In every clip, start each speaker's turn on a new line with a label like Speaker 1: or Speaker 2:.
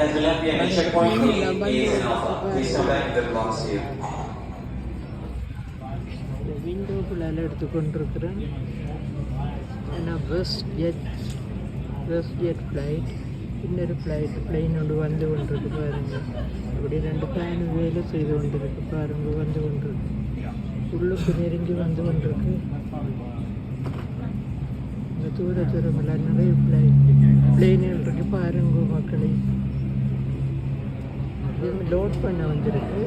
Speaker 1: as will not be any checkpoint is in Alpha. Please come back if that belongs to you.
Speaker 2: விண்டோக்குள்ளால் எடுத்துக்கொண்டிருக்கிறேன். ஏன்னா west jet flight, இன்னொரு plain ஒன்று வந்து கொண்டிருக்கு பாருங்கள். அப்படி 2 ஃபேனு வேலை செய்து கொண்டிருக்கு பாருங்கள், வந்து கொண்டிருக்கு, உள்ளுக்கு நெருங்கி வந்து கொண்டிருக்கு. இந்த தூரமெல்லாம் நிறைய பிளெயின்கள் இருக்கு பாருங்க மக்களே. இது லோட் பண்ண வந்திருக்கு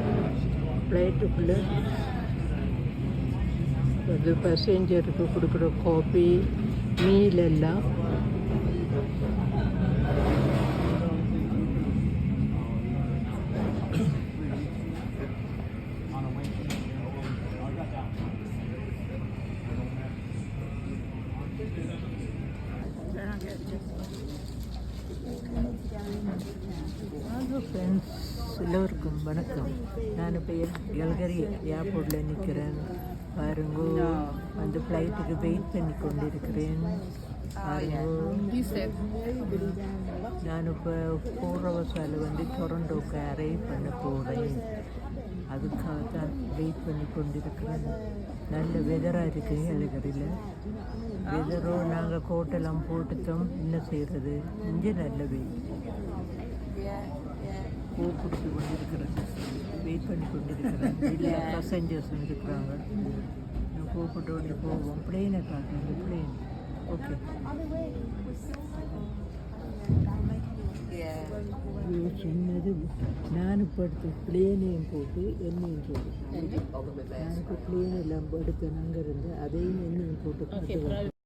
Speaker 2: ஃப்ளைட்டுக்குள்ளே. அது பேசஞ்சருக்கு கொடுக்குற காஃபி மீல் எல்லாம் ஃப்ரெண்ட்ஸ் எல்லோருக்கும் வணக்கம். நான் இப்போ கல்கரி ஏர்போர்ட்டில் நிற்கிறேன் பாருங்கோ. அந்த ஃப்ளைட்டுக்கு வெயிட் பண்ணி கொண்டிருக்கிறேன் பாருங்கோ. நான் இப்போ 4 ஹவர்ஸால் வந்து டொரண்டோக்கு அரைவ் பண்ண போகிறேன். அதுக்காக தான் வெயிட் பண்ணி கொண்டிருக்கிறேன். நல்ல வெதராக இருக்குது கல்கரியில். வெதரோ நாங்கள் கோட்டெல்லாம் போட்டுட்டோம், என்ன செய்கிறது, இங்கே நல்ல வெயில். பூ பிடிச்சி கொண்டிருக்கிறேன், வெயிட் பண்ணி கொண்டிருக்கிறேன். இல்லை பசஞ்சர்ஸ் இருக்கிறாங்க. கூப்பிட்டு ஓடி போவோம். பிளெயினை பார்க்கணும், பிளெயின். ஓகே, சின்னது. நான் இப்போ எடுத்து பிளேனையும் போட்டு எண்ணெயும் போட்டு, நான் இப்போ பிளேன் எல்லாம் எடுத்து அங்கே இருந்து அதையும் எண்ணெயும் போட்டு பார்த்து